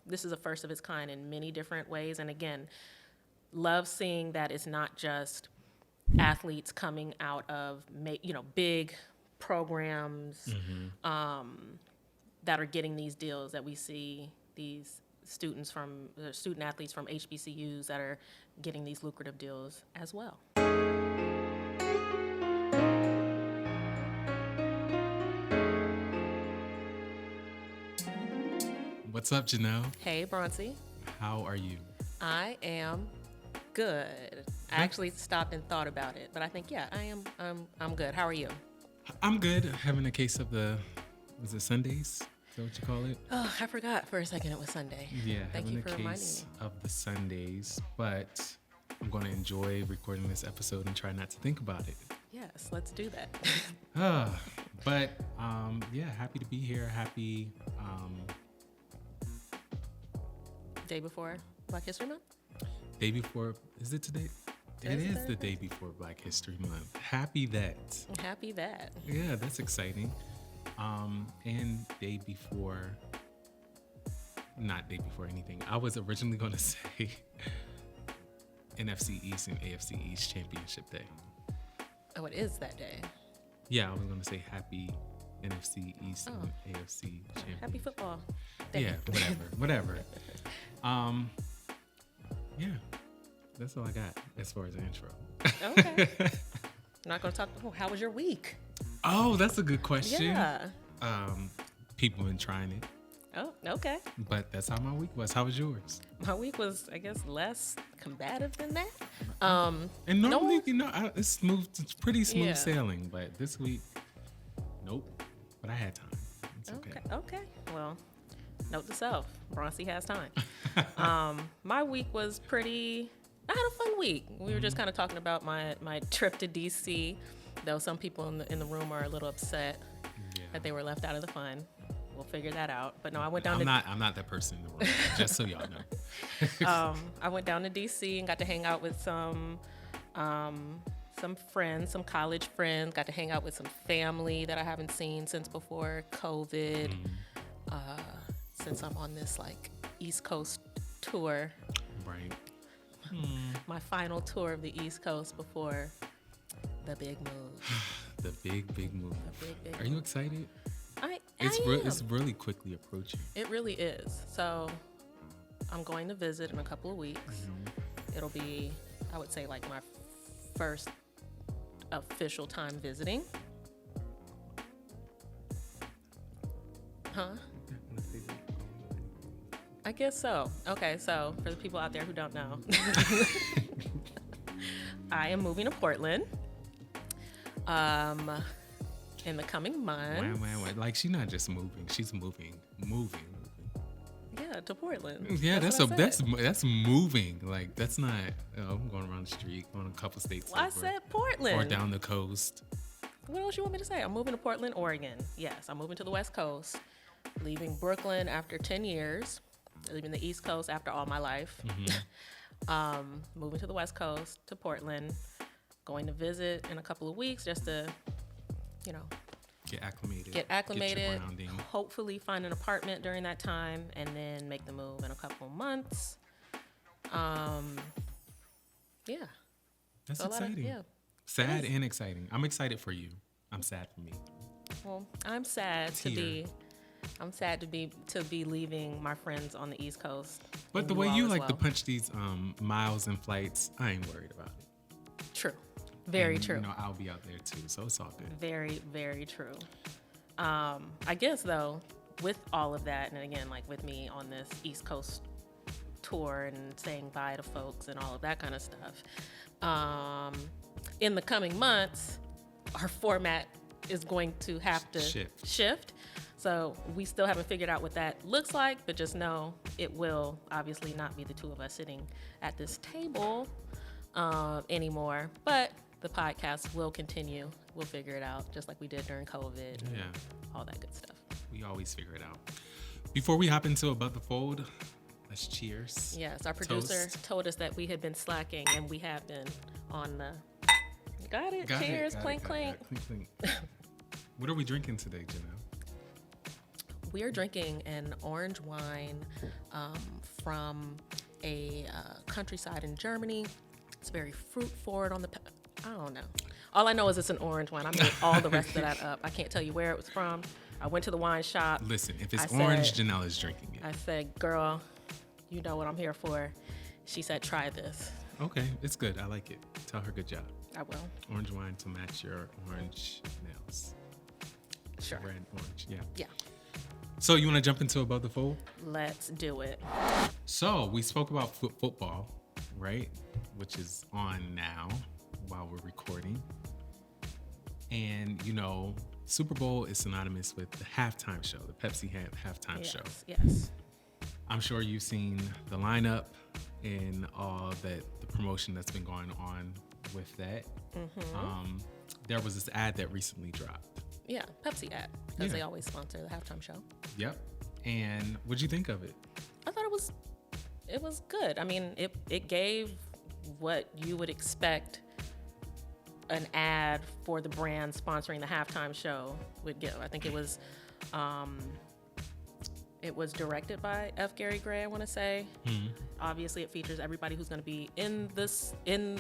this is a first of its kind in many different ways. And again, love seeing that it's not just athletes coming out of, big programs that are getting these deals, that we see these student athletes from HBCUs that are getting these lucrative deals as well. What's up, Janelle? Hey, Broncy. How are you? I am good. I actually stopped and thought about it, but I think, I am. I'm good. How are you? I'm good. Having a case of was it Sundays? Is that what you call it? Oh, I forgot for a second it was Sunday. Yeah, Thank you for reminding me. Having a case of the Sundays, but I'm going to enjoy recording this episode and try not to think about it. Yes, let's do that. Happy to be here. Happy. Day before Black History Month? Day before, is it today? It is the day before Black History Month. Happy that. Happy that. Yeah, that's exciting. And day before, not day before anything. I was originally going to say NFC East and AFC East Championship Day. Oh, it is that day. Yeah, I was going to say happy NFC East and AFC Championship. Happy football day. Yeah, whatever. Yeah, that's all I got as far as the intro. Okay. I'm not going to talk. How was your week? Oh, that's a good question. Yeah. People been trying it. Oh, okay. But that's how my week was. How was yours? My week was, I guess, less combative than that. And normally, it's smooth. It's pretty smooth sailing. But this week, nope. But I had time. It's okay. Okay. Well, note to self, Broncy has time. My week was I had a fun week. We were just kind of talking about my trip to DC, though some people in the room are a little upset that they were left out of the fun. We'll figure that out. But no, I went down I'm not that person in the room, just so y'all know. I went down to DC and got to hang out with some friends, some college friends, got to hang out with some family that I haven't seen since before COVID. Since I'm on this East Coast tour. Right. My final tour of the East Coast before the big move. The big move. Big Are you excited? It's really quickly approaching. It really is. So I'm going to visit in a couple of weeks. It'll be, I would say, my first official time visiting. Huh? I guess so. Okay, so for the people out there who don't know, I am moving to Portland in the coming months. Wow. She's not just moving; she's moving. Yeah, to Portland. Yeah, that's moving. That's not. I'm going around the street, going a couple states. Well, I said Portland. Or down the coast. What else you want me to say? I'm moving to Portland, Oregon. Yes, I'm moving to the West Coast, leaving Brooklyn after 10 years. Leaving the East Coast after all my life. Moving to the West Coast, to Portland, going to visit in a couple of weeks just to, get acclimated. Get your grounding. Hopefully find an apartment during that time and then make the move in a couple of months. Yeah. That's exciting. Sad and exciting. I'm excited for you. I'm sad for me. Well, I'm sad to be leaving my friends on the East Coast. But the way you like to punch these miles and flights, I ain't worried about it. True. Very true. I'll be out there too, so it's all good. Very, very true. I guess though, with all of that, and again, with me on this East Coast tour and saying bye to folks and all of that kind of stuff, in the coming months, our format is going to have to shift. So we still haven't figured out what that looks like, but just know it will obviously not be the two of us sitting at this table anymore. But the podcast will continue. We'll figure it out just like we did during COVID. Yeah. All that good stuff. We always figure it out. Before we hop into Above the Fold, let's cheers. Yes, our producer told us that we had been slacking, and we have been on the... Got it. Cheers. Clink, clink. Clink, clink. What are we drinking today, Janelle? We are drinking an orange wine from a countryside in Germany. It's very fruit forward on the. I don't know. All I know is it's an orange wine. I made all the rest of that up. I can't tell you where it was from. I went to the wine shop. Listen, if it's orange, Janela's drinking it. I said, girl, you know what I'm here for. She said, try this. Okay, it's good. I like it. Tell her good job. I will. Orange wine to match your orange nails. Sure. Red, orange, yeah. Yeah. So you want to jump into Above the Fold? Let's do it. So we spoke about football, right? Which is on now while we're recording. And, you know, Super Bowl is synonymous with the halftime show, the Pepsi halftime show. Yes. I'm sure you've seen the lineup and all the promotion that's been going on with that. Mm-hmm. There was this ad that recently dropped. Yeah, Pepsi ad, because they always sponsor the halftime show. Yep. And what'd you think of it? I thought it was good. I mean, it gave what you would expect an ad for the brand sponsoring the halftime show would give. I think it was directed by F. Gary Gray, I want to say. Mm-hmm. Obviously, it features everybody who's going to be in the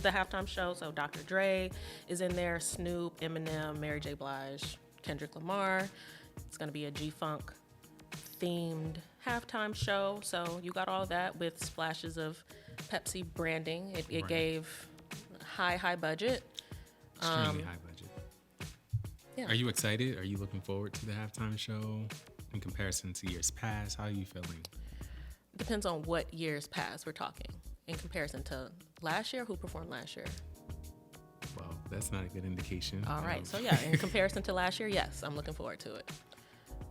halftime show. So Dr. Dre is in there, Snoop, Eminem, Mary J. Blige, Kendrick Lamar. It's going to be a G-Funk themed halftime show. So you got all that with splashes of Pepsi branding. It gave high budget. Extremely high budget. Yeah. Are you excited? Are you looking forward to the halftime show in comparison to years past? How are you feeling? Depends on what years past we're talking. In comparison to last year, who performed last year? Well, that's not a good indication. All right. So yeah, in comparison to last year, yes, I'm looking forward to it.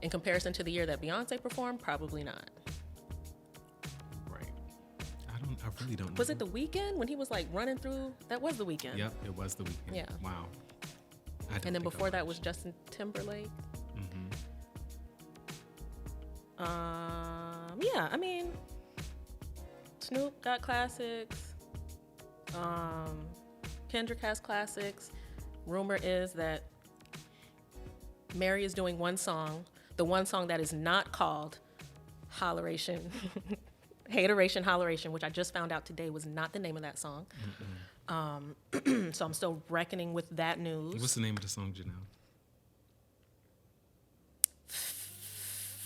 In comparison to the year that Beyonce performed, probably not. Right. I really don't know. Was it the Weeknd when he was like running through? That was the Weeknd. Yep, it was the Weeknd. Yeah. Wow. And then before that was Justin Timberlake. Yeah, I mean, Snoop got classics. Kendrick has classics. Rumor is that Mary is doing one song, the one song that is not called Holleration, Hateration, Holleration, which I just found out today was not the name of that song. So I'm still reckoning with that news. What's the name of the song, Janelle?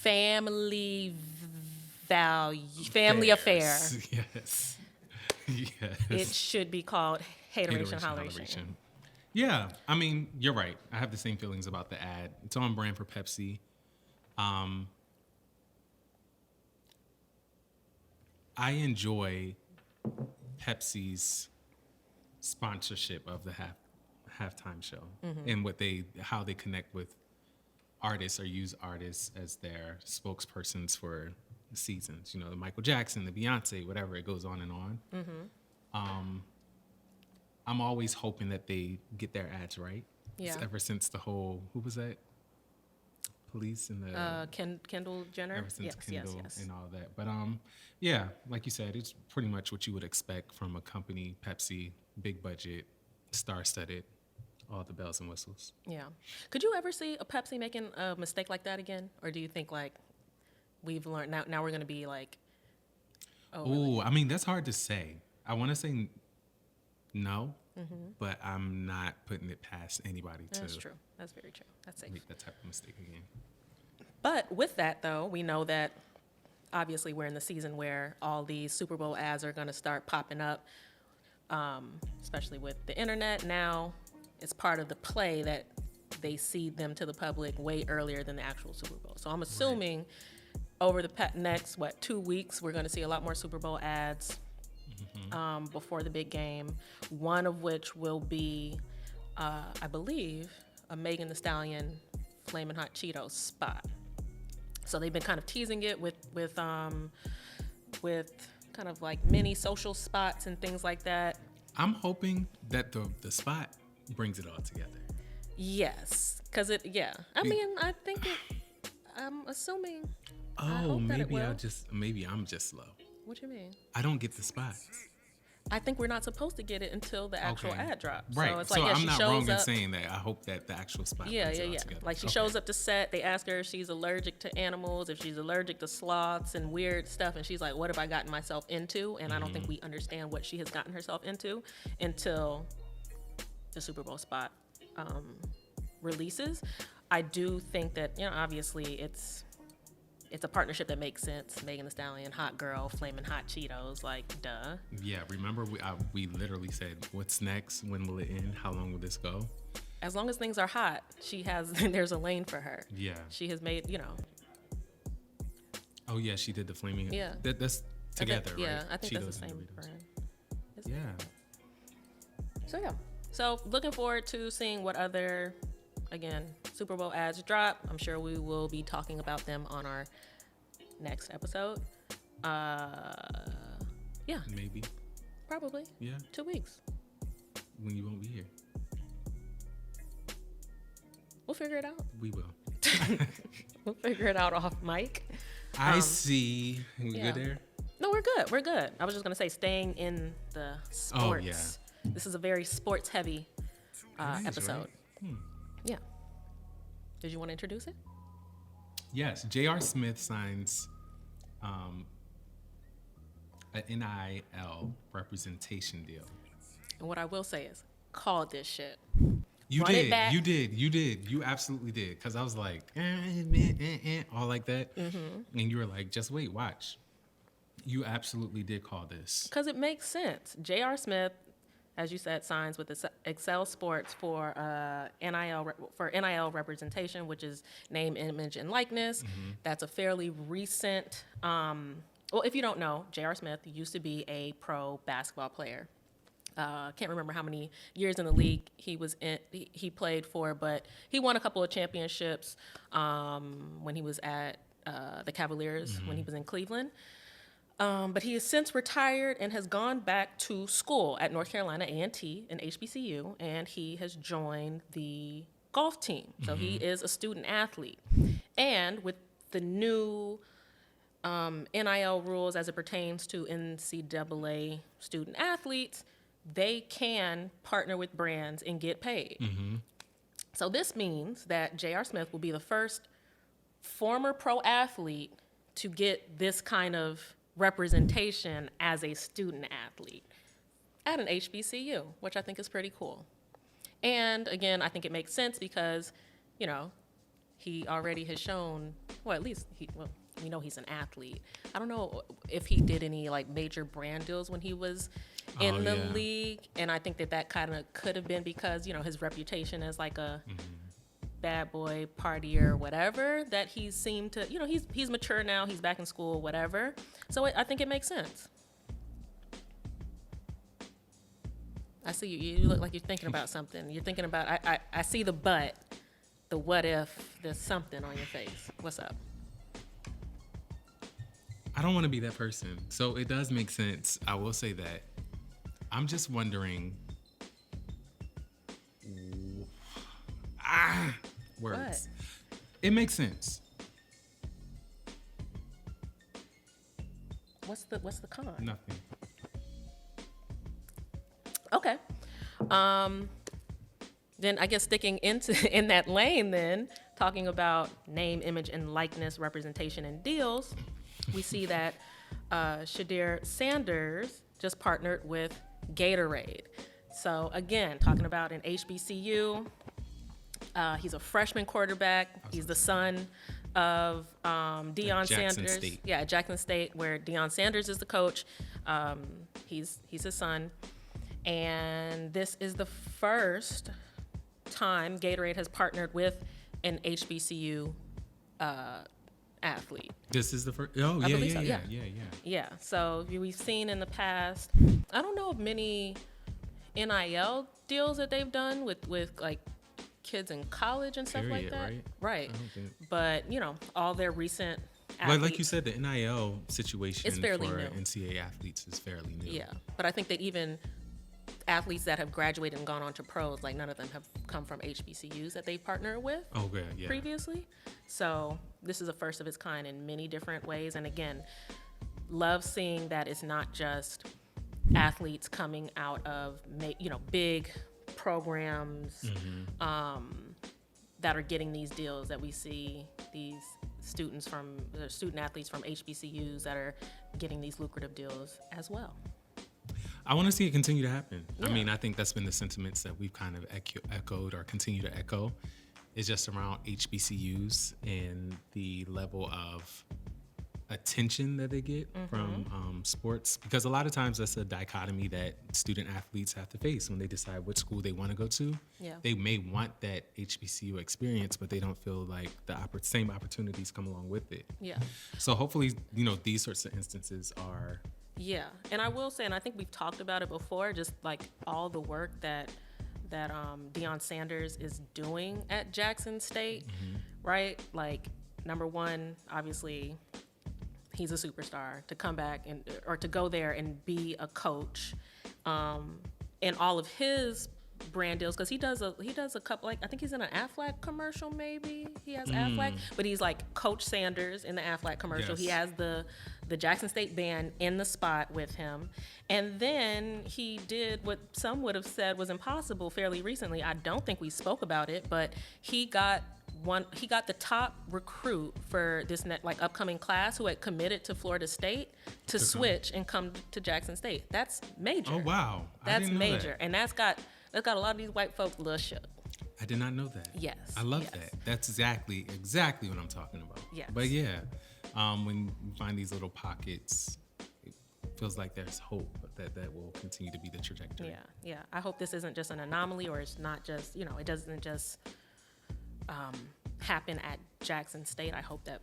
Family Affair. Yes. Yes. It should be called Hateration, Holleration. Yeah, I mean, you're right. I have the same feelings about the ad. It's on brand for Pepsi. I enjoy Pepsi's sponsorship of the halftime show and how they connect with artists or use artists as their spokespersons for the seasons. You know, the Michael Jackson, the Beyonce, whatever, it goes on and on. I'm always hoping that they get their ads right. Yeah. Ever since the whole, who was that? Police and the Kendall Jenner. Ever since Kendall yes. and all that. But yeah, like you said, it's pretty much what you would expect from a company, Pepsi, big budget, star-studded, all the bells and whistles. Yeah. Could you ever see a Pepsi making a mistake like that again? Or do you think like we've learned now we're going to be like, oh, I mean, that's hard to say. I want to say no, but I'm not putting it past anybody to. That's true. That's very true. That's safe. Make that type of mistake again. But with that, though, we know that obviously we're in the season where all these Super Bowl ads are going to start popping up, especially with the internet. Now it's part of the play that they seed them to the public way earlier than the actual Super Bowl. So I'm assuming over the next, 2 weeks, we're going to see a lot more Super Bowl ads before the big game, one of which will be, I believe, a Megan Thee Stallion Flamin' Hot Cheetos spot. So they've been kind of teasing it with kind of like mini social spots and things like that. I'm hoping that the spot brings it all together. Yes, because I think I'm assuming. Oh, maybe I'm just slow. What you mean? I don't get the spots. I think we're not supposed to get it until the actual ad drops. Right. So it's like, yeah, I'm she not shows wrong in up. saying that. I hope that the actual spot Yeah. brings it all together. Like she shows up to set. They ask her if she's allergic to animals, if she's allergic to sloths and weird stuff, and she's like, "What have I gotten myself into?" And I don't think we understand what she has gotten herself into until the Super Bowl spot releases. I do think that, you know, obviously it's a partnership that makes sense. Megan Thee Stallion, hot girl, flaming hot Cheetos, like, duh. Yeah, remember we literally said, what's next? When will it end? How long will this go? As long as things are hot, there's a lane for her. Yeah. She has made, you know. Oh, yeah, she did the flaming. Yeah. That's together, right? Yeah, I think Cheetos that's the and same Doritos. brand. Yeah. So, yeah. So, looking forward to seeing what other, again, Super Bowl ads drop. I'm sure we will be talking about them on our next episode. Yeah. Maybe. Probably. Yeah. 2 weeks. When you won't be here. We'll figure it out. We will. We'll figure it out off mic. I see. We yeah. good there? No, we're good. We're good. I was just going to say, staying in the sports. Oh, yeah. This is a very sports heavy episode. Right? Yeah. Did you want to introduce it? Yes. J.R. Smith signs an NIL representation deal. And what I will say is, called this shit. You Run did. it back. You did. You absolutely did. Because I was like, all like that. Mm-hmm. And you were like, just wait, watch. You absolutely did call this. Because it makes sense. J.R. Smith, as you said, signs with Excel Sports for NIL representation, which is name, image, and likeness. Mm-hmm. That's a fairly recent. Well, if you don't know, J.R. Smith used to be a pro basketball player. Can't remember how many years in the league he played for, but he won a couple of championships when he was at the Cavaliers, mm-hmm. when he was in Cleveland. But he has since retired and has gone back to school at North Carolina A&T and HBCU, and he has joined the golf team. So mm-hmm. he is a student athlete. And with the new NIL rules as it pertains to NCAA student athletes, they can partner with brands and get paid. Mm-hmm. So this means that J.R. Smith will be the first former pro athlete to get this kind of representation as a student athlete at an HBCU, which I think is pretty cool. And again, I think it makes sense because, you know, he already has shown, well, at least we know he's an athlete. I don't know if he did any like major brand deals when he was in the league, and I think that kind of could have been because, you know, his reputation as like a mm-hmm. bad boy partier, whatever, that he seemed to, you know, he's mature now, he's back in school, whatever. So I think it makes sense. I see you look like you're thinking about something. You're thinking about, I see the what if there's something on your face. What's up? I don't want to be that person. So it does make sense. I will say that. I'm just wondering. Words. What? It makes sense. What's the con? Nothing. Okay. Then I guess sticking in that lane, then talking about name, image, and likeness representation and deals, we see that Shadir Sanders just partnered with Gatorade. So again, talking about an HBCU. He's a freshman quarterback. He's the son of Deion Sanders. State. Yeah, at Jackson State, where Deion Sanders is the coach. He's his son. And this is the first time Gatorade has partnered with an HBCU athlete. This is the first. Oh, I believe so, yeah. Yeah. So we've seen in the past, I don't know of many NIL deals that they've done with like kids in college and stuff like that. Right. But, you know, all their recent athletes. Like you said, the NIL situation it's fairly for new. NCAA athletes is fairly new. Yeah. But I think that even athletes that have graduated and gone on to pros, like none of them have come from HBCUs that they've partnered with previously. So this is a first of its kind in many different ways. And again, love seeing that it's not just athletes coming out of big programs that are getting these deals, that we see these student athletes from HBCUs that are getting these lucrative deals as well. I want to see it continue to happen. Yeah. I mean, I think that's been the sentiments that we've kind of echoed or continue to echo. It's just around HBCUs and the level of attention that they get from sports, because a lot of times that's a dichotomy that student athletes have to face when they decide what school they want to go to. Yeah. They may want that HBCU experience, but they don't feel like the same opportunities come along with it. Yeah. So hopefully, these sorts of instances are. Yeah, and I will say, and I think we've talked about it before, just like all the work that Deion Sanders is doing at Jackson State, right? Like, number one, obviously, he's a superstar. To come back or to go there and be a coach, and all of his brand deals, because he does a couple, like I think he's in an Aflac commercial, maybe he has Aflac, but he's like Coach Sanders in the Aflac commercial. Yes. He has the Jackson State band in the spot with him, and then he did what some would have said was impossible fairly recently. I don't think we spoke about it, but he got the top recruit for this upcoming class who had committed to Florida State to switch and come to Jackson State. That's major. Oh wow, That's major, and that's got a lot of these white folks a little shook. I did not know that. Yes. I love that. That's exactly what I'm talking about. Yes. But yeah, when you find these little pockets, it feels like there's hope that will continue to be the trajectory. Yeah. I hope this isn't just an anomaly, or it's not just, it doesn't just happen at Jackson State. I hope that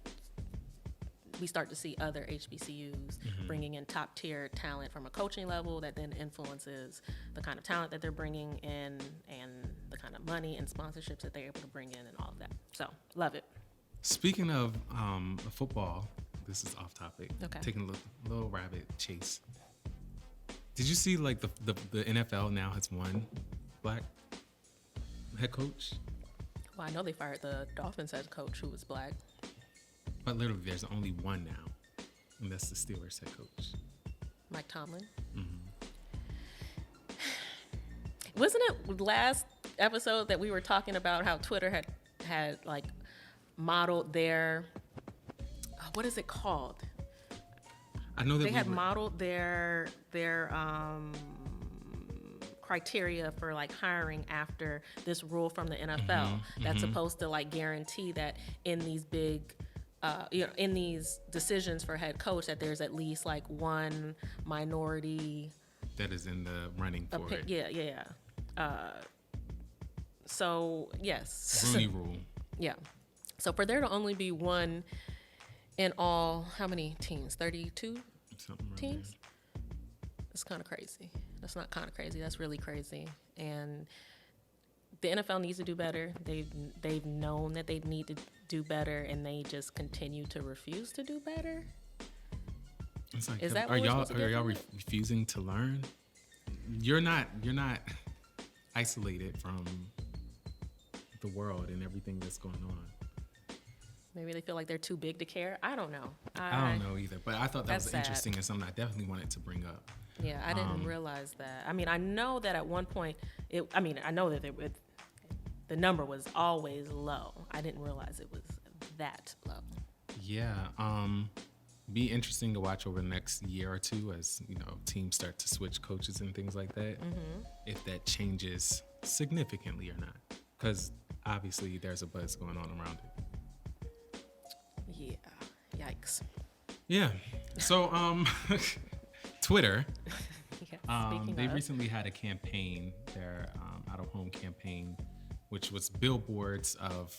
we start to see other HBCUs bringing in top tier talent from a coaching level that then influences the kind of talent that they're bringing in and the kind of money and sponsorships that they're able to bring in and all of that. So, love it. Speaking of football, this is off topic. Okay. Taking a little rabbit chase. Did you see like the NFL now has one black head coach? Well, I know they fired the Dolphins head coach who was black. But literally, there's only one now, and that's the Steelers head coach. Mike Tomlin. Wasn't it last episode that we were talking about how Twitter had like modeled their, what is it called? I know that they had modeled their criteria for like hiring after this rule from the NFL that's supposed to like guarantee that in these big in these decisions for head coach that there's at least like one minority that is in the running for it. Yeah. So yes. Rooney Rule. Yeah. So for there to only be one in all, how many teams? 32 teams? It's kind of crazy. That's not kind of crazy. That's really crazy. And the NFL needs to do better. They've known that they need to do better, and they just continue to refuse to do better. It's like, is that are y'all refusing to learn? You're not isolated from the world and everything that's going on. Maybe they feel like they're too big to care. I don't know. I don't know either. But I thought that was sad. Interesting and something I definitely wanted to bring up. Yeah, I didn't realize that. I mean, I know that at one point, I know that the number was always low. I didn't realize it was that low. Yeah, be interesting to watch over the next year or two as teams start to switch coaches and things like that. If that changes significantly or not, because obviously there's a buzz going on around it. Yeah, yikes. Yeah. So Twitter. They of. recently had a campaign, their out-of-home campaign, which was billboards of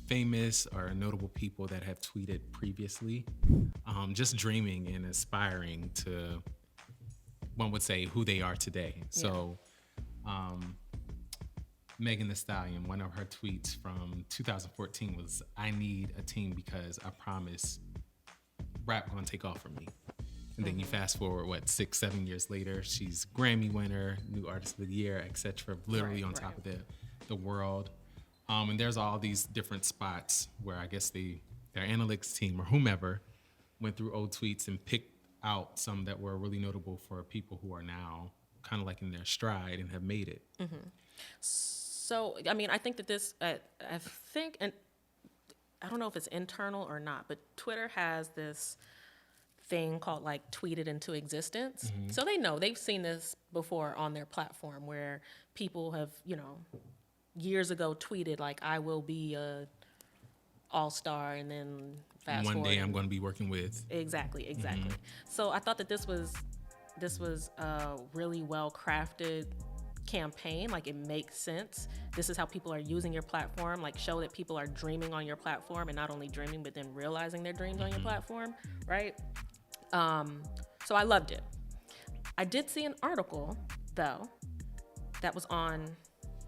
famous or notable people that have tweeted previously, just dreaming and aspiring to, one would say, who they are today. Yeah. So Megan Thee Stallion, one of her tweets from 2014 was, "I need a team because I promise rap gonna take off for me." And then you fast forward, 6-7 years later, she's Grammy winner, new artist of the year, etc. Literally on top of the world. And there's all these different spots where I guess their analytics team or whomever went through old tweets and picked out some that were really notable for people who are now kind of like in their stride and have made it. So, I mean, I think that this, I think, and I don't know if it's internal or not, but Twitter has this thing called like tweet it into existence. So they know, they've seen this before on their platform where people have, years ago tweeted like, I will be a all-star, and then fast One forward. day I'm going to be working with. Exactly. So I thought that this was a really well-crafted campaign. Like, it makes sense. This is how people are using your platform. Like, show that people are dreaming on your platform, and not only dreaming, but then realizing their dreams on your platform, right? So I loved it. I did see an article, though, that was on,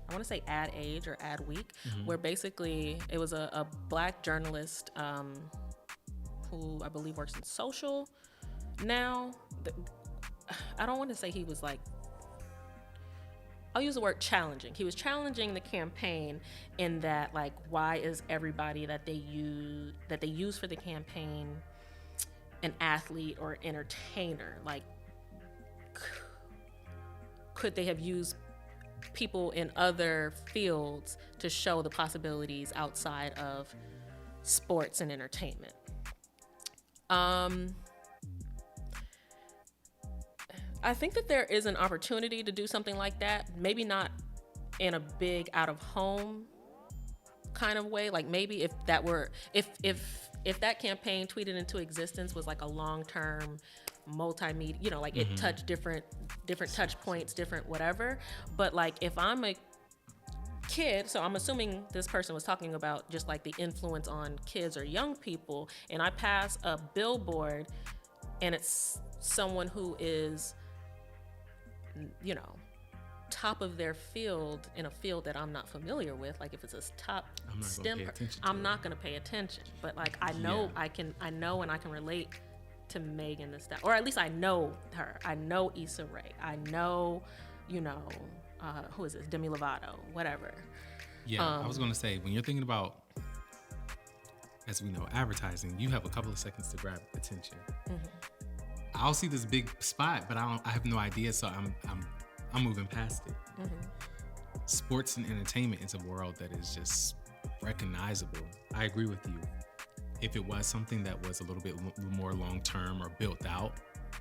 I want to say Ad Age or Ad Week, where basically it was a black journalist who I believe works in social now. I don't want to say he was like, I'll use the word challenging. He was challenging the campaign in that, like, why is everybody that they use for the campaign an athlete or entertainer? Like, could they have used people in other fields to show the possibilities outside of sports and entertainment? I think that there is an opportunity to do something like that. Maybe not in a big out of home kind of way. Like, maybe if that were, if that campaign tweeted into existence was like a long-term multimedia, like it touched different touch points, different whatever. But like, if I'm a kid, so I'm assuming this person was talking about just like the influence on kids or young people, and I pass a billboard and it's someone who is, top of their field in a field that I'm not familiar with. Like, if it's a top STEM, I'm not going to pay attention. But like, I know I know and I can relate to Megan Thee Stallion, or at least I know her. I know Issa Rae. I know, who is this? Demi Lovato, whatever. Yeah, I was going to say, when you're thinking about, as we know, advertising, you have a couple of seconds to grab attention. I'll see this big spot, but I have no idea, so I'm moving past it. Sports and entertainment is a world that is just recognizable. I agree with you. If it was something that was a little bit more long-term or built out,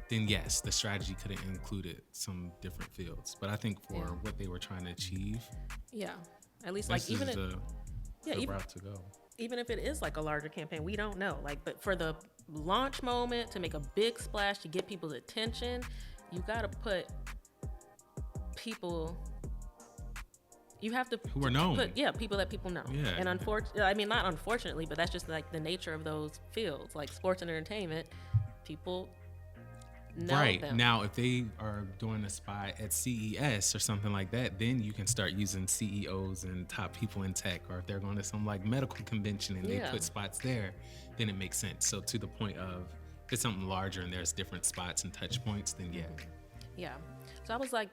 then yes, the strategy could have included some different fields. But I think for what they were trying to achieve, at least like even the route to go. Even if it is like a larger campaign, we don't know. Like, but for the launch moment, to make a big splash, to get people's attention, you got to put people. You have to who are known. People that people know. Yeah. And not unfortunately, but that's just like the nature of those fields, like sports and entertainment. People know them. Now, if they are doing a spot at CES or something like that, then you can start using CEOs and top people in tech. Or if they're going to some like medical convention and they put spots there, then it makes sense. So to the point of, if it's something larger and there's different spots and touch points, then yeah. So I was like,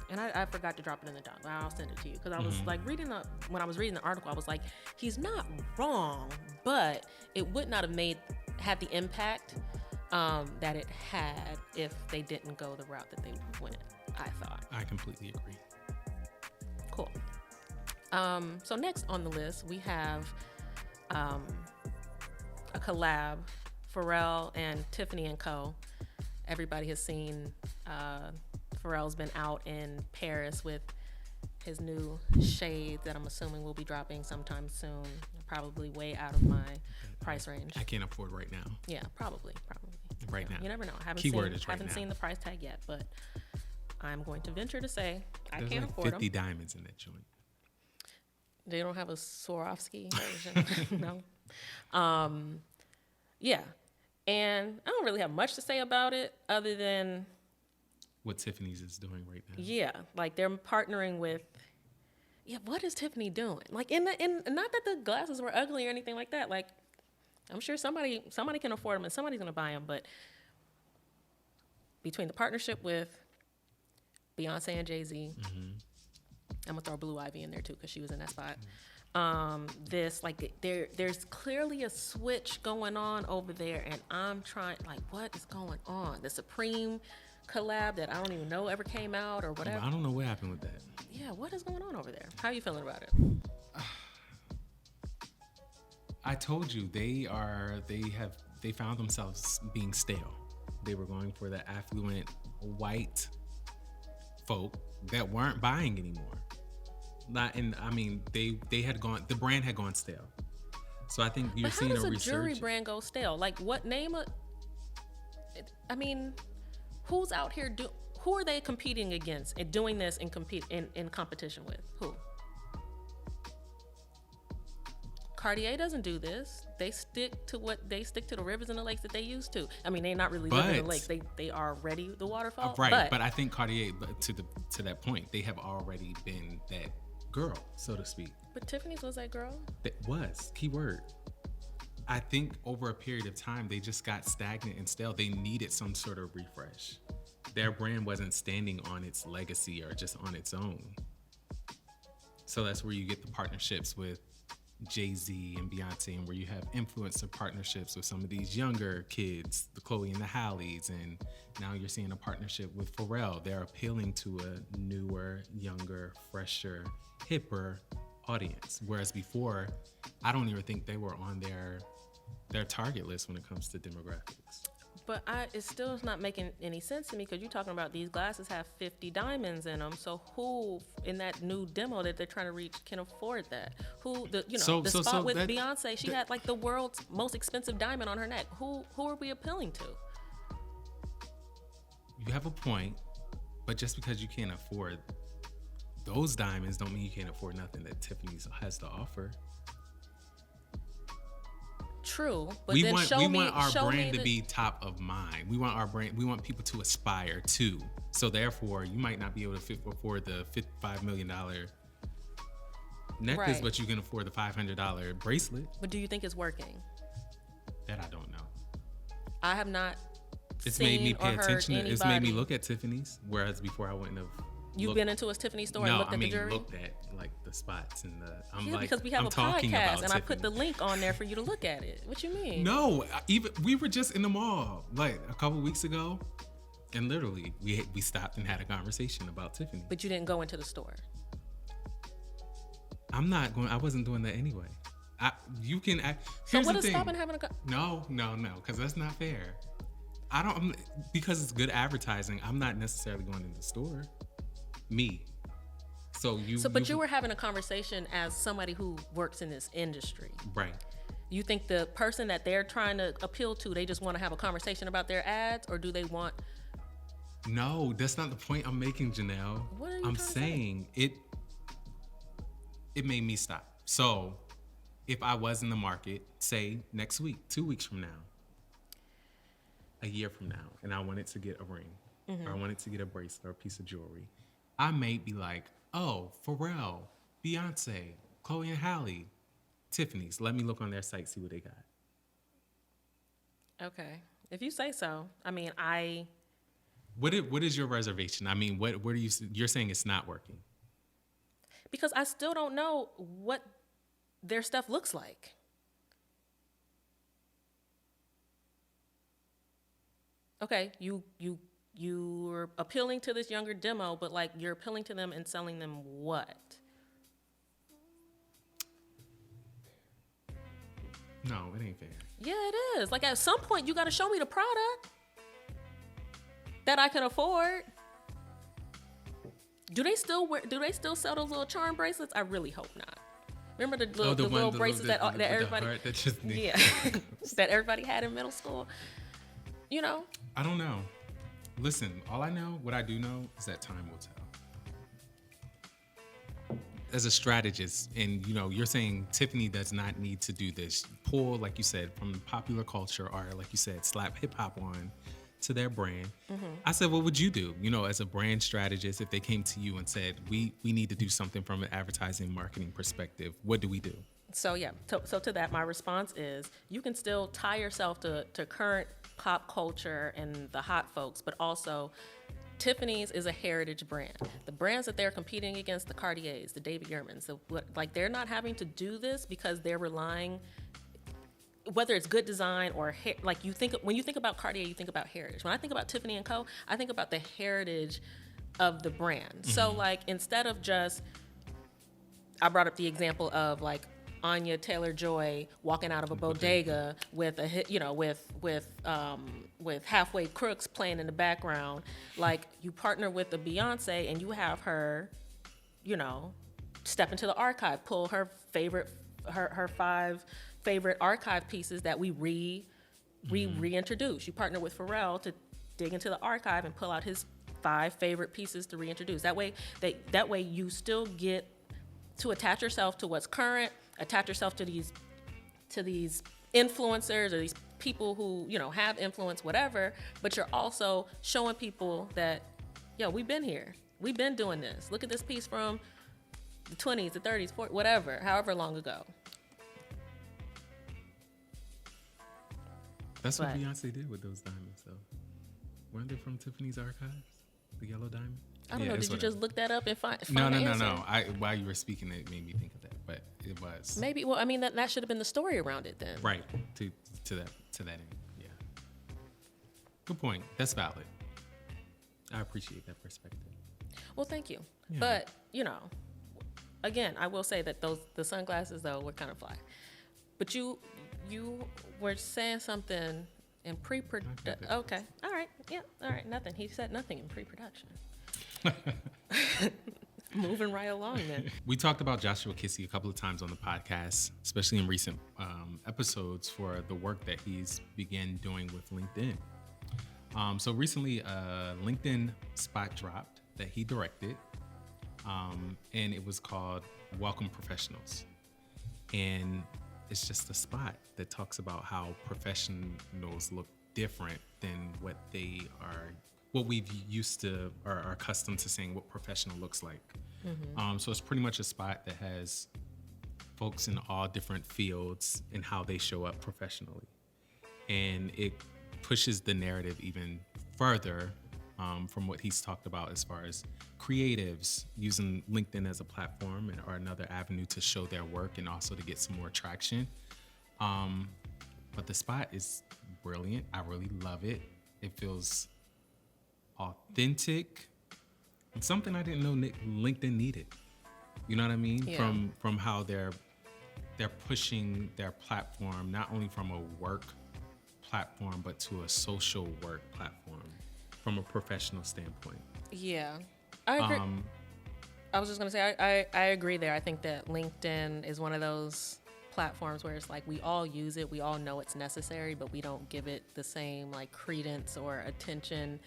and I forgot to drop it in the doc. I'll send it to you, because I was like when I was reading the article, I was like, he's not wrong, but it would not have had the impact that it had if they didn't go the route that they went, I thought. I completely agree. Cool. So next on the list, we have a collab, Pharrell and Tiffany & Co. Everybody has seen Pharrell's been out in Paris with his new shades that I'm assuming will be dropping sometime soon, probably way out of my price range. I can't afford right now. Yeah, probably. Right now. You never know. I haven't seen the price tag yet, but I'm going to venture to say There's can't like afford 50 them. diamonds in that joint. They don't have a Swarovski version. No. Yeah. And I don't really have much to say about it other than what Tiffany's is doing right now. Yeah, like they're partnering with. Yeah, what is Tiffany doing? Like, in not that the glasses were ugly or anything like that. Like, I'm sure somebody can afford them and somebody's gonna buy them. But between the partnership with Beyonce and Jay-Z, I'm gonna throw Blue Ivy in there too because she was in that spot. this, like there's clearly a switch going on over there, and I'm trying, like, what is going on? The Supreme collab that I don't even know ever came out or whatever. I don't know what happened with that. Yeah, what is going on over there? How are you feeling about it? I told you they found themselves being stale. They were going for the affluent white folk that weren't buying anymore. They had gone. The brand had gone stale. So I think you're seeing a resurgence. How does a jewelry brand go stale? Like, what name? Who's out here? Who are they competing against and doing this and compete in competition with? Who? Cartier doesn't do this. They stick to the rivers and the lakes that they used to. I mean, they're not really living in the lakes. They are already the waterfall. Right, but I think Cartier, to that point, they have already been that girl, so to speak. But Tiffany's was that girl? It was, keyword. I think over a period of time, they just got stagnant and stale. They needed some sort of refresh. Their brand wasn't standing on its legacy or just on its own. So that's where you get the partnerships with Jay-Z and Beyonce, and where you have influencer partnerships with some of these younger kids, the Chloe and the Halleys, and now you're seeing a partnership with Pharrell. They're appealing to a newer, younger, fresher, hipper audience. Whereas before, I don't even think they were on their target list when it comes to demographics. But it still is not making any sense to me, because you're talking about these glasses have 50 diamonds in them. So who in that new demo that they're trying to reach can afford that? Who the spot with Beyonce? She had like the world's most expensive diamond on her neck. Who are we appealing to? You have a point, but just because you can't afford those diamonds, don't mean you can't afford nothing that Tiffany's has to offer. True, but we want our brand to be top of mind. We want our brand. We want people to aspire to. So therefore, you might not be able to afford the $5 million necklace, right, but you can afford the $500 bracelet. But do you think it's working? That I don't know. I have not. It's made me pay attention. It's made me look at Tiffany's, whereas before I wouldn't have. You've been into a Tiffany store and looked at the jewelry? No, looked at like the spots and because we have a podcast and I put the link on there for you to look at it. What you mean? No, we were just in the mall like a couple weeks ago, and literally we stopped and had a conversation about Tiffany. But you didn't go into the store. I'm not going. I wasn't doing that anyway. You can. So what is stopping having a? No, because that's not fair. Because it's good advertising. I'm not necessarily going in the store. Me. But you were having a conversation as somebody who works in this industry. Right. You think the person that they're trying to appeal to, they just want to have a conversation about their ads, or do they want? No, that's not the point I'm making, Janelle. What are you I'm saying? It made me stop. So if I was in the market, say next week, 2 weeks from now, a year from now, and I wanted to get a ring, or I wanted to get a bracelet or a piece of jewelry, I may be like, oh, Pharrell, Beyonce, Chloe and Halle, Tiffany's. Let me look on their site, see what they got. Okay. If you say so. I mean, What is your reservation? I mean, what are you're saying it's not working? Because I still don't know what their stuff looks like. Okay, you're appealing to this younger demo, but like you're appealing to them and selling them what? No, it ain't fair. Yeah, it is. Like at some point you got to show me the product that I can afford. Do they still sell those little charm bracelets? I really hope not. Remember the little bracelets that everybody that everybody had in middle school? You know? I don't know. Listen, what I do know is that time will tell. As a strategist, and you're saying Tiffany does not need to do this. Pull, like you said, from popular culture, or like you said, slap hip hop on to their brand. Mm-hmm. I said, what would you do? As a brand strategist, if they came to you and said, we need to do something from an advertising marketing perspective, what do we do? So yeah, so to that, my response is you can still tie yourself to current pop culture and the hot folks, but also Tiffany's is a heritage brand. The brands that they're competing against, the Cartiers, the David Yurmans, like they're not having to do this because they're relying, whether it's good design or like when you think about Cartier, you think about heritage. When I think about Tiffany & Co., I think about the heritage of the brand. Mm-hmm. So like instead of just, I brought up the example of like Anya Taylor-Joy walking out of a bodega with with Halfway Crooks playing in the background. Like you partner with a Beyonce and you have her, step into the archive, pull her her 5 favorite archive pieces that we reintroduce. You partner with Pharrell to dig into the archive and pull out his 5 favorite pieces to reintroduce. That way you still get to attach yourself to what's current, attach yourself to these influencers or these people who, have influence, whatever, but you're also showing people that, we've been here. We've been doing this. Look at this piece from the 20s, the 30s, 40s, whatever, however long ago. That's what Beyonce did with those diamonds, though. Weren't they from Tiffany's archives? The yellow diamond? I don't know. Did you just look that up and find No. the answer? While you were speaking, it made me think of that, but it was maybe. Well, I mean, that should have been the story around it then. Right. To that end. Yeah. Good point. That's valid. I appreciate that perspective. Well, thank you. Yeah. But again, I will say that the sunglasses though were kind of fly. But you were saying something in pre-production. Okay. All right. Yeah. All right. Nothing. He said nothing in pre-production. Moving right along then. We talked about Joshua Kissy a couple of times on the podcast, especially in recent episodes, for the work that he's began doing with LinkedIn. So recently, a LinkedIn spot dropped that he directed, and it was called Welcome Professionals. And it's just a spot that talks about how professionals look different than what we've used to are accustomed to saying what professional looks like. Mm-hmm. So it's pretty much a spot that has folks in all different fields and how they show up professionally. And it pushes the narrative even further from what he's talked about as far as creatives using LinkedIn as a platform or another avenue to show their work and also to get some more traction. But the spot is brilliant. I really love it. It feels authentic. It's something I didn't know LinkedIn needed. You know what I mean? Yeah. From how they're pushing their platform not only from a work platform but to a social work platform from a professional standpoint. Yeah, I agree. I was just gonna say I agree there. I think that LinkedIn is one of those platforms where it's like we all use it, we all know it's necessary, but we don't give it the same like credence or attention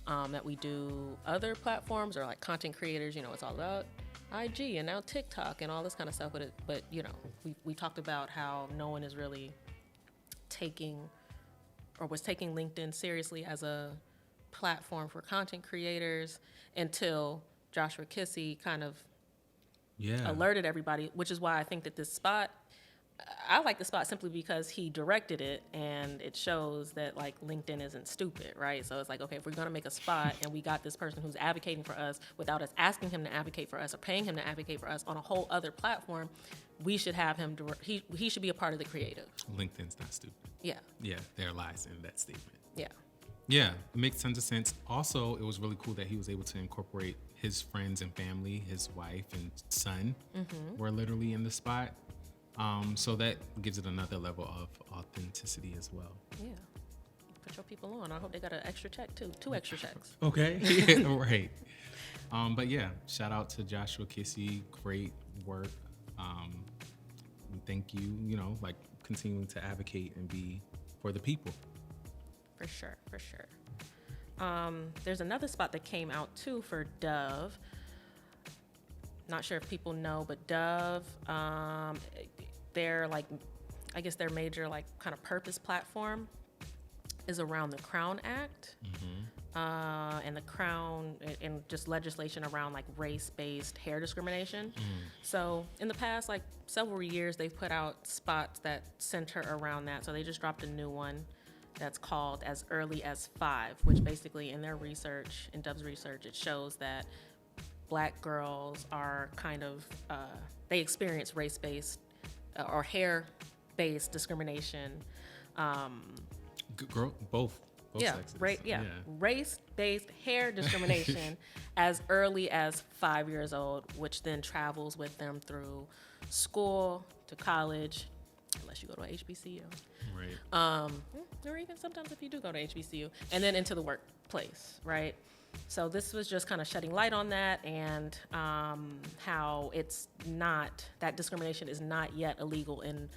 that we do other platforms or like content creators. It's all about IG and now TikTok and all this kind of stuff. But we talked about how no one is really was taking LinkedIn seriously as a platform for content creators until Joshua Kissy kind of alerted everybody, which is why I think that this spot, I like the spot simply because he directed it and it shows that like LinkedIn isn't stupid, right? So it's like, okay, if we're going to make a spot and we got this person who's advocating for us without us asking him to advocate for us or paying him to advocate for us on a whole other platform, we should have him, he should be a part of the creative. LinkedIn's not stupid. Yeah. Yeah, there lies in that statement. Yeah. Yeah, it makes tons of sense. Also, it was really cool that he was able to incorporate his friends and family, his wife and son were literally in the spot. So that gives it another level of authenticity as well. Yeah. Put your people on. I hope they got an extra check too. 2 extra checks. Okay. Yeah, right. But yeah, shout out to Joshua Kissy. Great work. Thank you, continuing to advocate and be for the people. For sure. There's another spot that came out too for Dove. Not sure if people know, but Dove, their their major kind of purpose platform is around the Crown Act, and the Crown and just legislation around race-based hair discrimination. So in the past several years, they've put out spots that center around that. So they just dropped a new one that's called as early as 5, which basically in their research, in Dove's research, it shows that Black girls are kind of, they experience race-based or hair-based discrimination. Both sexes. Race-based hair discrimination as early as 5 years old, which then travels with them through school to college, unless you go to a HBCU. Right. Or even sometimes if you do go to HBCU, and then into the workplace, right? So this was just kind of shedding light on that, and how it's not, that discrimination is not yet illegal in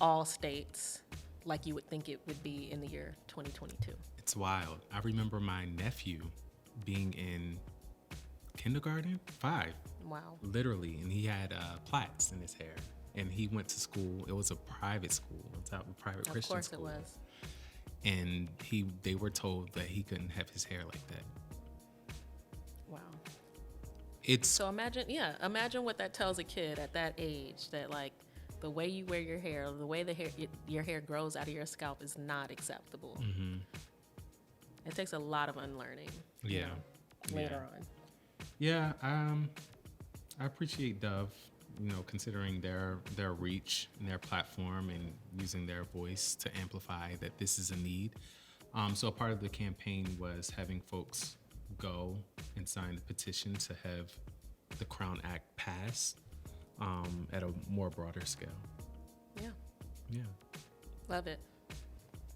all states like you would think it would be in the year 2022. It's wild. I remember my nephew being in kindergarten, 5. Wow. Literally, and he had plaits in his hair. And he went to school. It was a private school. It was a private Christian school. Of course it was. And they were told that he couldn't have his hair like that. Wow. So imagine what that tells a kid at that age, that like the way you wear your hair, the way your hair grows out of your scalp is not acceptable. Mm-hmm. It takes a lot of unlearning. Yeah. Later on. Yeah. I appreciate Dove, considering their reach and their platform and using their voice to amplify that this is a need. So a part of the campaign was having folks go and sign the petition to have the Crown Act passed at a more broader scale. Yeah. Yeah. Love it.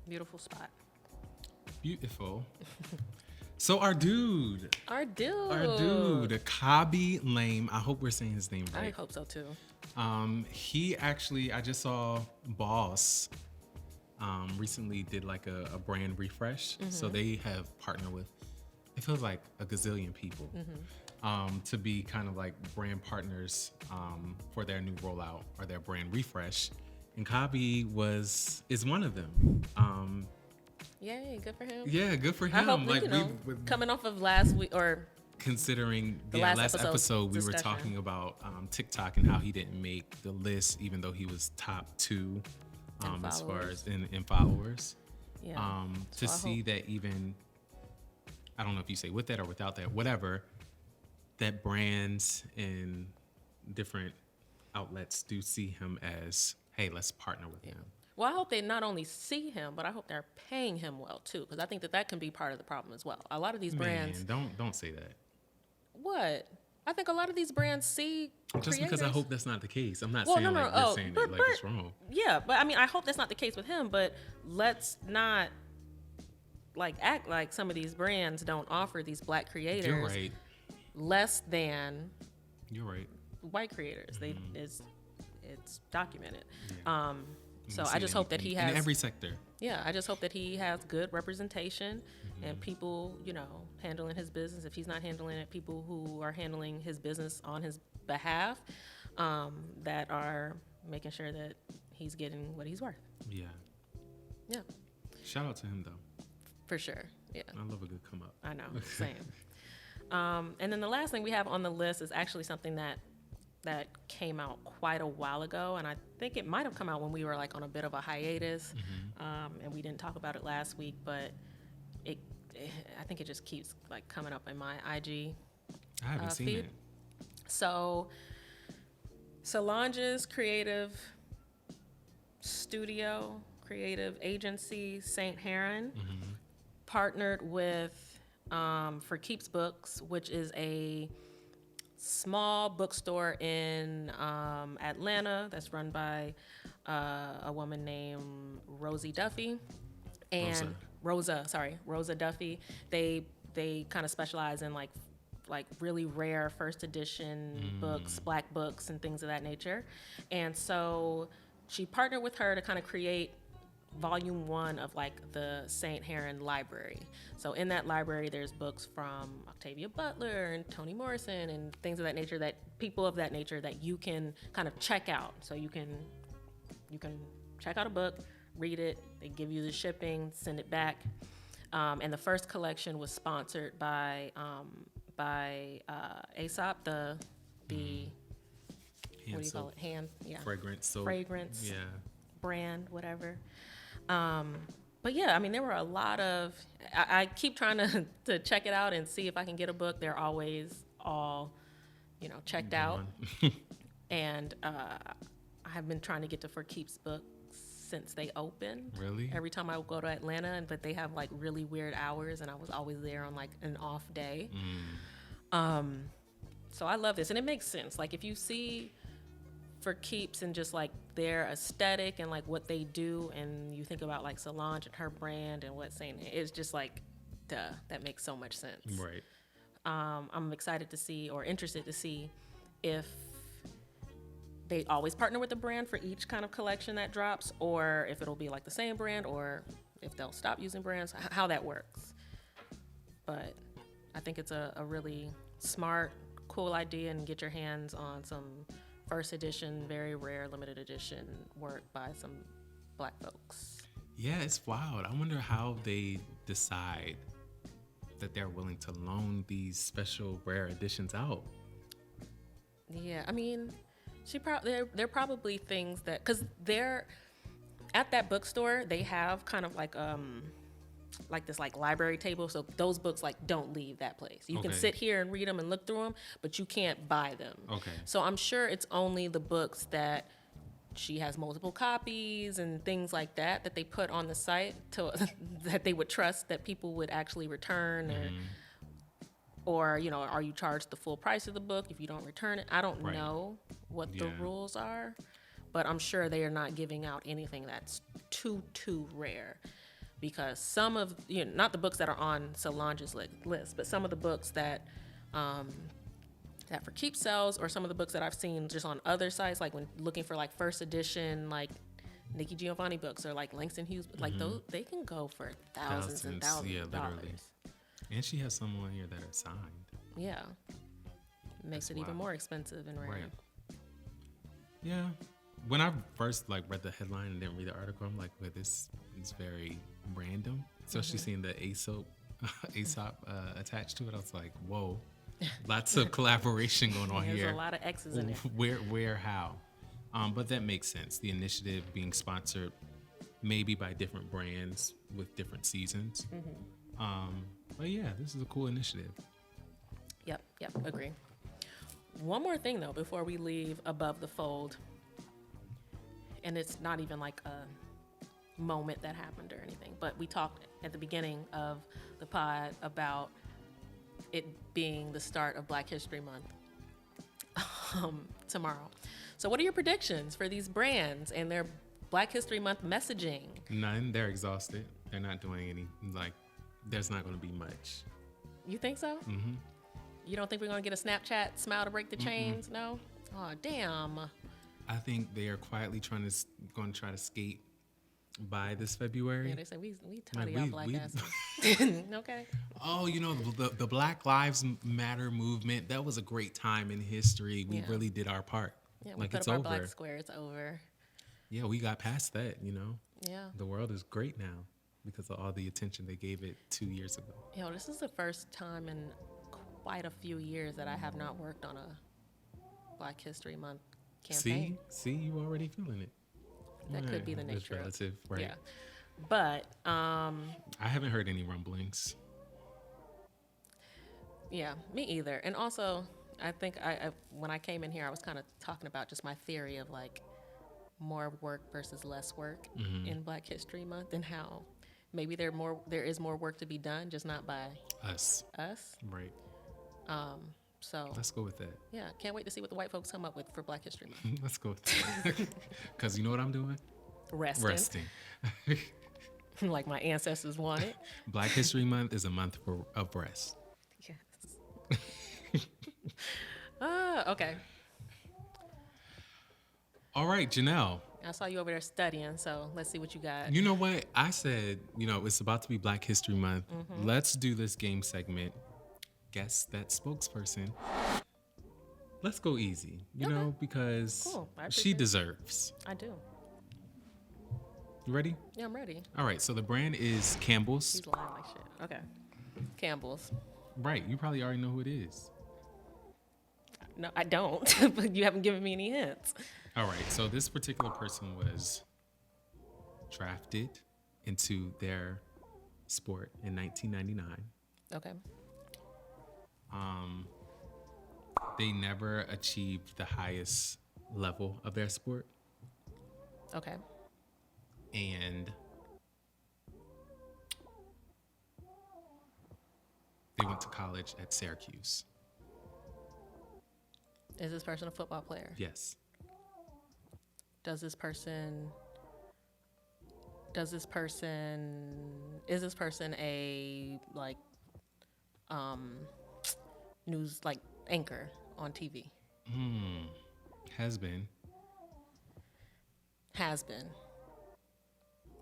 Beautiful spot. Beautiful. So our dude, Coby Lame. I hope we're saying his name right. I hope so too. He actually, I just saw Boss recently did like a brand refresh. Mm-hmm. So they have partnered with, it feels like a gazillion people, to be kind of like brand partners for their new rollout or their brand refresh. And Coby is one of them. Yay, good for him. Yeah, good for him. I hope like coming off of last week, or considering the last episode we were talking about TikTok and how he didn't make the list, even though he was top 2 as far as in followers. Yeah. To see that, even, I don't know if you say with that or without that, whatever, that brands and different outlets do see him as, hey, let's partner with him. Well, I hope they not only see him, but I hope they're paying him well too, because I think that can be part of the problem as well. A lot of these brands. Don't say that. What? I think a lot of these brands see just creators. Because I hope that's not the case. I'm not saying you're saying it like it's wrong. Yeah, but I mean, I hope that's not the case with him. But let's not like act like some of these brands don't offer these Black creators You're right. less than. You're right. White creators. Mm-hmm. It's documented. Yeah. So I just hope that he has in every sector. Yeah, I just hope that he has good representation and people, handling his business. If he's not handling it, people who are handling his business on his behalf, that are making sure that he's getting what he's worth. Yeah. Yeah. Shout out to him though. For sure. Yeah. I love a good come up. I know. Same. And then the last thing we have on the list is actually something that came out quite a while ago, and I think it might have come out when we were like on a bit of a hiatus, and we didn't talk about it last week, but I think it just keeps like coming up in my IG I haven't seen feed. it. So Solange's creative studio, creative agency, St. Heron, partnered with For Keeps Books, which is a small bookstore in Atlanta that's run by a woman named Rosie Duffy and Rosa Duffy. They kind of specialize in like really rare first edition books, Black books and things of that nature. And so she partnered with her to kind of create volume 1 of like the St. Heron library. So in that library, there's books from Octavia Butler and Toni Morrison and things of that nature, that people of that nature that you can kind of check out. So you can check out a book, read it, they give you the shipping, send it back. And the first collection was sponsored by Aesop, the what do you call it? Fragrance. Fragrance. Yeah. Brand, whatever. But yeah, I mean, there were a lot of. I keep trying to check it out and see if I can get a book. They're always all, checked out. Gone. And I have been trying to get to For Keeps books since they opened. Really? Every time I would go to Atlanta, but they have like really weird hours, and I was always there on like an off day. So I love this, and it makes sense. Like if you see For Keeps and just like their aesthetic and like what they do, and you think about like Solange and her brand and what's saying, it's just like, duh, that makes so much sense. Right. I'm excited to see, or interested to see, if they always partner with the brand for each kind of collection that drops, or if it'll be like the same brand, or if they'll stop using brands, how that works. But I think it's a really smart, cool idea, and get your hands on some first edition, very rare, limited edition work by some Black folks. Yeah, it's wild. I wonder how they decide that they're willing to loan these special rare editions out. Yeah, I mean, they're probably things that, because they're at that bookstore, they have kind of like this like library table, so those books like don't leave that place. You can sit here and read them and look through them, but you can't buy them. Okay. So I'm sure it's only the books that she has multiple copies and things like that they put on the site to that they would trust that people would actually return, or are you charged the full price of the book if you don't return it? I don't know what the rules are, but I'm sure they are not giving out anything that's too rare, because some of not the books that are on Solange's list, but some of the books that that For Keeps sells, or some of the books that I've seen just on other sites, like when looking for like first edition like Nikki Giovanni books, or like Langston Hughes, like those, they can go for thousands and thousands of dollars. Literally. And she has some on here that are signed. Yeah. Makes it even more expensive and rare. Right. Yeah. When I first like read the headline and didn't read the article, I'm like, well, this is very random. Especially seeing the Aesop attached to it. I was like, whoa. Lots of collaboration going on here. There's a lot of X's in there. Where, how? But that makes sense. The initiative being sponsored maybe by different brands with different seasons. But yeah, this is a cool initiative. Yep, agree. One more thing though, before we leave Above the Fold, and it's not even like a moment that happened or anything, but we talked at the beginning of the pod about it being the start of Black History Month tomorrow. So what are your predictions for these brands and their Black History Month messaging? None. They're exhausted. They're not doing any, there's not going to be much. You think so? Mm-hmm. You don't think we're going to get a Snapchat smile to break the chains? No? Oh, damn. I think they are quietly going to try to skate by this February. Yeah, they say we tired of y'all black asses. Okay. Oh, the Black Lives Matter movement, that was a great time in history. We really did our part. Yeah, we put it's up our over. black square. It's over. Yeah, we got past that, Yeah. The world is great now because of all the attention they gave it 2 years ago. This is the first time in quite a few years that I have not worked on a Black History Month campaign. See, you already feeling it. That could be the nature of it. Right. Yeah. But I haven't heard any rumblings. Yeah, me either. And also, I think I when I came in here, I was kind of talking about just my theory of like more work versus less work in Black History Month, and how maybe there is more work to be done, just not by us. Right. So let's go with that. Yeah, can't wait to see what the white folks come up with for Black History Month. Let's go with that. Because you know what I'm doing? Resting. Like my ancestors wanted. Black History Month is a month of rest. Yes. Okay. All right, Janelle. I saw you over there studying, so let's see what you got. You know what? I said, it's about to be Black History Month. Let's do this game segment. Guess that spokesperson. Let's go easy, because cool. she deserves. I do. You ready? Yeah, I'm ready. All right, so the brand is Campbell's. He's lying like shit. Okay. Campbell's. Right, you probably already know who it is. No, I don't, but you haven't given me any hints. All right, so this particular person was drafted into their sport in 1999. Okay. They never achieved the highest level of their sport. Okay. And they went to college at Syracuse. Is this person a football player? Yes. Is this person a like news like anchor on TV? Has been.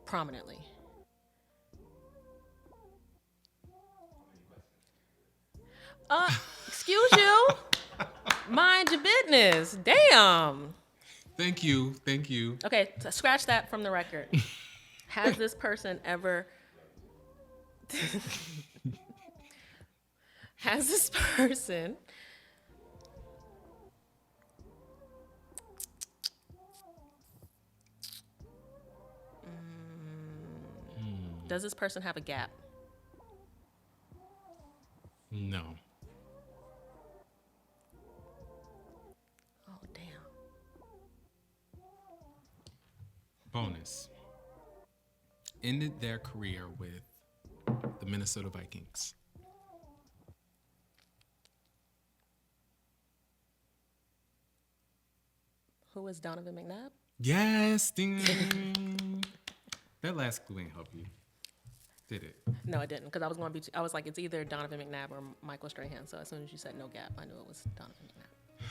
Prominently. Excuse you. Mind your business. Damn. Thank you. Okay, scratch that from the record. Has this person ever... Has this person... Does this person have a gap? No. Oh, damn. Bonus. Ended their career with the Minnesota Vikings. Who is Donovan McNabb? Yes. Ding. That last clue ain't help you. Did it? No, it didn't, because I was going to be. I was like, it's either Donovan McNabb or Michael Strahan. So as soon as you said no gap, I knew it was Donovan McNabb.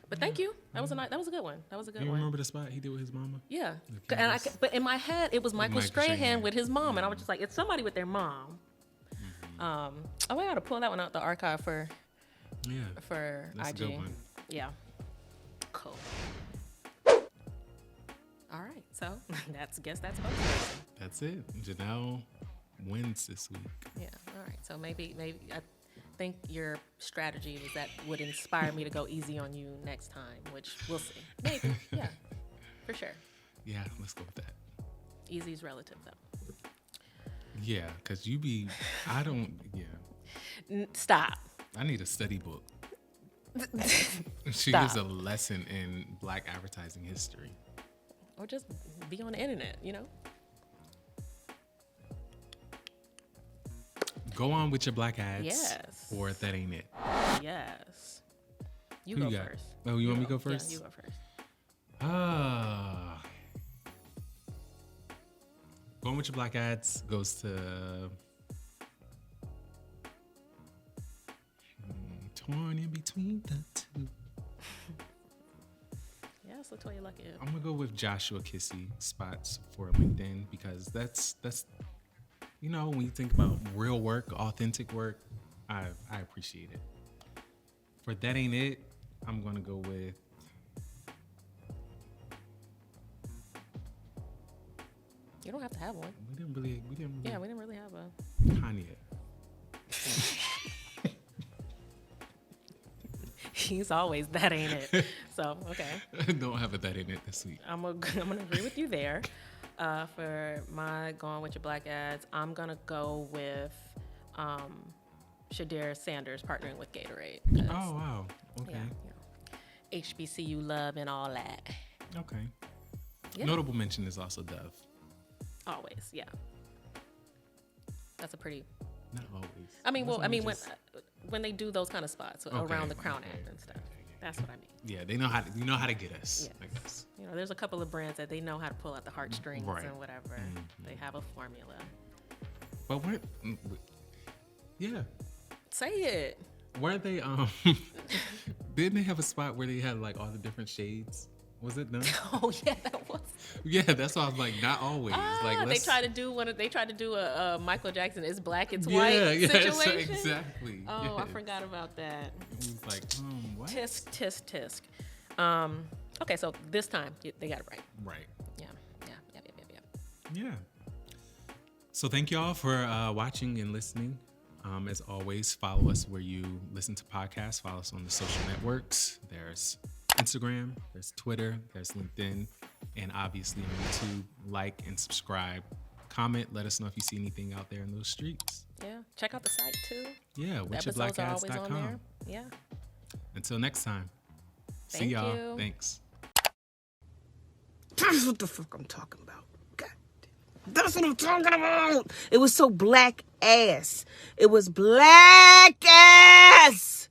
But thank you. That was a good one. You remember the spot he did with his mama? Yeah. But in my head, it was Michael Strahan with his mom, and I was just like, it's somebody with their mom. I got to pull that one out the archive for that's IG. A good one. Yeah. Cool. All right. So that's both. That's it. Janelle wins this week. Yeah. All right. So maybe I think your strategy was that would inspire me to go easy on you next time, which we'll see. Maybe. Yeah. For sure. Yeah. Let's go with that. Easy is relative, though. Yeah, because I don't. Yeah. Stop. I need a study book. She Stop. gives a lesson in Black advertising history. Or just be on the internet, you know? Go on with your Black ads. Yes. Or That Ain't It. Yes. You Who go you got? first. Oh, you want me to go first? Yeah, you go first. Going with your Black ads goes to torn in between the two. Yes, Latoya Luckett. I'm gonna go with Joshua Kissy spots for LinkedIn because that's when you think about real work, authentic work, I appreciate it. For That Ain't It, I'm gonna go with You don't have to have one. we didn't really Yeah, we didn't really have a Kanye. He's always that ain't it. So okay. Don't have a That Ain't It this week. I'm gonna agree with you there. For my going with your Black ads, I'm gonna go with Shadir Sanders partnering with Gatorade. Oh wow. Okay. Yeah, HBCU love and all that. Okay. Yeah. Notable mention is also Dove. Always, yeah. That's a pretty. Not always. I mean, when they do those kind of spots around the Crown Act and stuff, that's what I mean. Yeah, they know how to get us. Yes. I guess. You know, there's a couple of brands that they know how to pull out the heartstrings and whatever. Mm-hmm. They have a formula. But yeah. Say it. Were they didn't they have a spot where they had like all the different shades? Was it done? Oh yeah, that was. Yeah, that's why I was like, not always. Like they tried to do a Michael Jackson "It's Black, It's yeah, White" yeah, situation. exactly. Oh, yes. I forgot about that. It was like, what? Tisk. Okay, so this time they got it right. Right. Yeah. Yeah. So thank y'all for watching and listening. As always, follow us where you listen to podcasts. Follow us on the social networks. There's Instagram, there's Twitter, there's LinkedIn, and obviously on YouTube. Like and subscribe, comment. Let us know if you see anything out there in those streets. Yeah. Check out the site too. Yeah, The episodes are always on there. witchablackads.com. Yeah. Until next time. See Thank y'all. you. Thanks. That's what the fuck I'm talking about. God damn. That's what I'm talking about. It was so black ass. It was black ass.